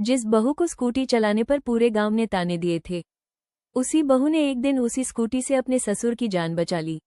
जिस बहू को स्कूटी चलाने पर पूरे गांव ने ताने दिए थे। उसी बहू ने एक दिन उसी स्कूटी से अपने ससुर की जान बचा ली।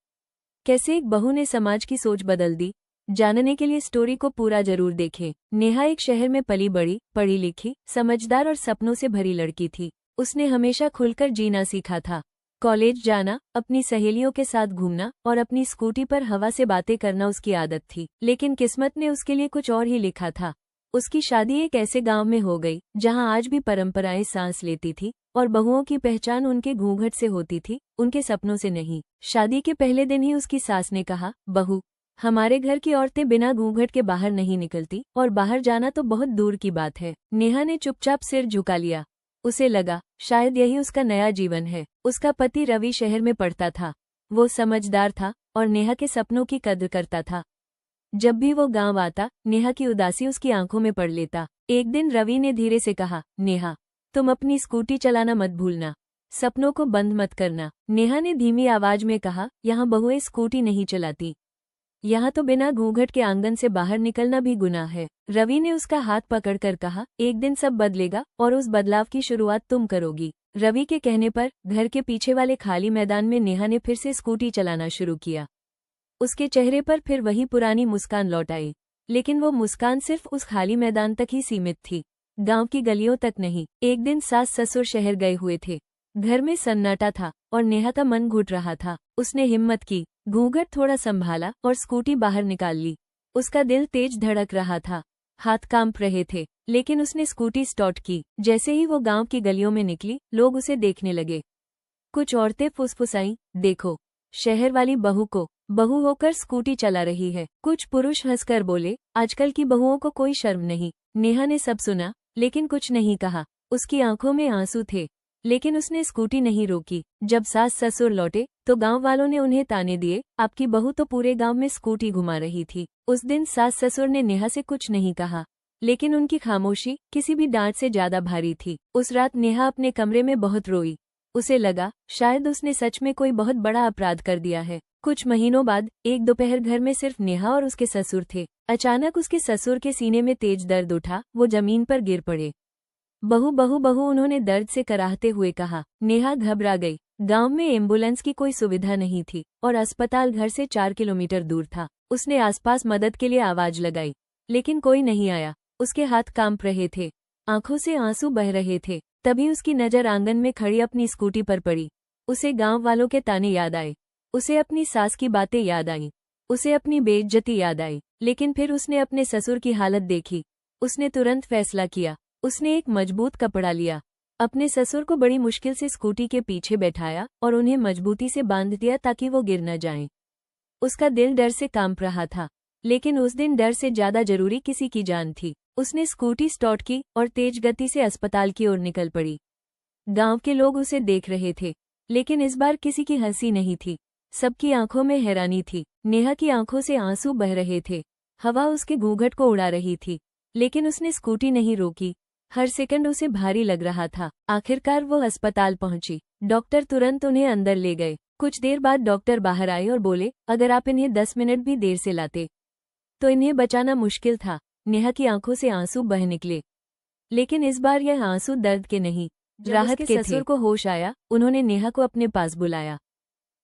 कैसे एक बहू ने समाज की सोच बदल दी, जानने के लिए स्टोरी को पूरा जरूर देखें। नेहा एक शहर में पली बड़ी, पढ़ी लिखी, समझदार और सपनों से भरी लड़की थी। उसने हमेशा खुलकर जीना सीखा था। कॉलेज जाना, अपनी सहेलियों के साथ घूमना और अपनी स्कूटी पर हवा से बातें करना उसकी आदत थी। लेकिन किस्मत ने उसके लिए कुछ और ही लिखा था। उसकी शादी एक ऐसे गांव में हो गई जहां आज भी परंपराएं सांस लेती थी और बहुओं की पहचान उनके घूंघट से होती थी, उनके सपनों से नहीं। शादी के पहले दिन ही उसकी सास ने कहा, बहू, हमारे घर की औरतें बिना घूंघट के बाहर नहीं निकलती और बाहर जाना तो बहुत दूर की बात है। नेहा ने चुपचाप सिर झुका लिया। उसे लगा शायद यही उसका नया जीवन है। उसका पति रवि शहर में पढ़ता था। वो समझदार था और नेहा के सपनों की कद्र करता था। जब भी वो गांव आता, नेहा की उदासी उसकी आंखों में पड़ लेता। एक दिन रवि ने धीरे से कहा, नेहा, तुम अपनी स्कूटी चलाना मत भूलना, सपनों को बंद मत करना। नेहा ने धीमी आवाज में कहा, यहाँ बहुएं स्कूटी नहीं चलाती, यहाँ तो बिना घूंघट के आंगन से बाहर निकलना भी गुनाह है। रवि ने उसका हाथ पकड़कर कहा, एक दिन सब बदलेगा और उस बदलाव की शुरुआत तुम करोगी। रवि के कहने पर घर के पीछे वाले खाली मैदान में नेहा ने फिर से स्कूटी चलाना शुरू किया। उसके चेहरे पर फिर वही पुरानी मुस्कान लौट आई, लेकिन वो मुस्कान सिर्फ उस खाली मैदान तक ही सीमित थी, गांव की गलियों तक नहीं। एक दिन सास ससुर शहर गए हुए थे। घर में सन्नाटा था और नेहा का मन घुट रहा था। उसने हिम्मत की, घूंघट थोड़ा संभाला और स्कूटी बाहर निकाल ली। उसका दिल तेज धड़क रहा था, हाथ कांप रहे थे, लेकिन उसने स्कूटी स्टार्ट की। जैसे ही वो गांव की गलियों में निकली, लोग उसे देखने लगे। कुछ औरतें फुसफुसाईं, देखो, शहर वाली बहू को, बहू होकर स्कूटी चला रही है। कुछ पुरुष हंसकर बोले, आजकल की बहुओं को कोई शर्म नहीं। नेहा ने सब सुना, लेकिन कुछ नहीं कहा। उसकी आंखों में आंसू थे, लेकिन उसने स्कूटी नहीं रोकी। जब सास ससुर लौटे तो गांव वालों ने उन्हें ताने दिए, आपकी बहू तो पूरे गांव में स्कूटी घुमा रही थी। उस दिन सास ससुर ने नेहा से कुछ नहीं कहा, लेकिन उनकी खामोशी किसी भी डांट से ज्यादा भारी थी। उस रात नेहा अपने कमरे में बहुत रोई। उसे लगा शायद उसने सच में कोई बहुत बड़ा अपराध कर दिया है। कुछ महीनों बाद एक दोपहर घर में सिर्फ नेहा और उसके ससुर थे। अचानक उसके ससुर के सीने में तेज दर्द उठा, वो जमीन पर गिर पड़े। बहू बहू बहू, उन्होंने दर्द से कराहते हुए कहा। नेहा घबरा गई। गांव में एम्बुलेंस की कोई सुविधा नहीं थी और अस्पताल घर से 4 किलोमीटर दूर था। उसने आसपास मदद के लिए आवाज लगाई, लेकिन कोई नहीं आया। उसके हाथ कांप रहे थे, आंखों से आंसू बह रहे थे। तभी उसकी नजर आंगन में खड़ी अपनी स्कूटी पर पड़ी। उसे गांव वालों के ताने याद आए, उसे अपनी सास की बातें याद आईं, उसे अपनी बेइज्जती याद आई। लेकिन फिर उसने अपने ससुर की हालत देखी। उसने तुरंत फैसला किया। उसने एक मजबूत कपड़ा लिया, अपने ससुर को बड़ी मुश्किल से स्कूटी के पीछे बैठाया और उन्हें मजबूती से बांध दिया ताकि वो गिर न जाएं। उसका दिल डर से कांप रहा था, लेकिन उस दिन डर से ज्यादा जरूरी किसी की जान थी। उसने स्कूटी स्टार्ट की और तेज गति से अस्पताल की ओर निकल पड़ी। गांव के लोग उसे देख रहे थे, लेकिन इस बार किसी की हंसी नहीं थी, सबकी आंखों में हैरानी थी। नेहा की आंखों से आंसू बह रहे थे, हवा उसके घूंघट को उड़ा रही थी, लेकिन उसने स्कूटी नहीं रोकी। हर सेकंड उसे भारी लग रहा था। आखिरकार वो अस्पताल पहुंची। डॉक्टर तुरंत उन्हें अंदर ले गए। कुछ देर बाद डॉक्टर बाहर आए और बोले, अगर आप इन्हें 10 मिनट भी देर से लाते तो इन्हें बचाना मुश्किल था। नेहा की आंखों से आंसू बह निकले, लेकिन इस बार यह आंसू दर्द के नहीं, राहत के थे। ससुर को होश आया, उन्होंने नेहा को अपने पास बुलाया।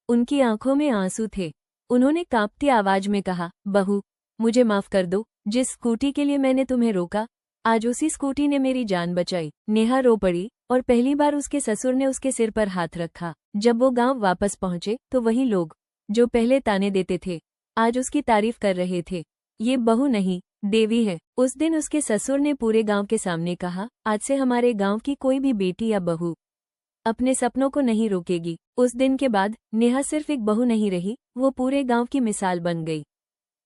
उनकी आंखों में आंसू थे। उन्होंने कांपती आवाज में कहा, बहू, मुझे माफ कर दो। जिस स्कूटी के लिए मैंने तुम्हें रोका, आज उसी स्कूटी ने मेरी जान बचाई। नेहा रो पड़ी और पहली बार उसके ससुर ने उसके सिर पर हाथ रखा। जब वो गांव वापस पहुंचे तो वही लोग जो पहले ताने देते थे, आज उसकी तारीफ कर रहे थे। ये बहू नहीं, देवी है। उस दिन उसके ससुर ने पूरे गांव के सामने कहा, आज से हमारे गांव की कोई भी बेटी या बहू अपने सपनों को नहीं रोकेगी। उस दिन के बाद नेहा सिर्फ एक बहू नहीं रही, वो पूरे गांव की मिसाल बन गई।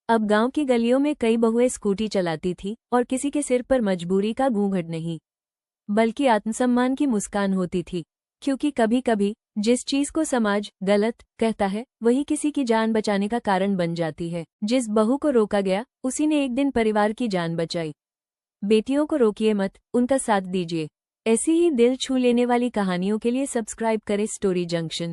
अब गांव की गलियों में कई बहुएं स्कूटी चलाती थी और किसी के सिर पर मजबूरी का घूंघट नहीं, बल्कि आत्मसम्मान की मुस्कान होती थी। क्योंकि कभी कभी जिस चीज को समाज गलत कहता है, वही किसी की जान बचाने का कारण बन जाती है। जिस बहू को रोका गया, उसी ने एक दिन परिवार की जान बचाई। बेटियों को रोकिए मत, उनका साथ दीजिए। ऐसी ही दिल छू लेने वाली कहानियों के लिए सब्सक्राइब करें स्टोरी जंक्शन।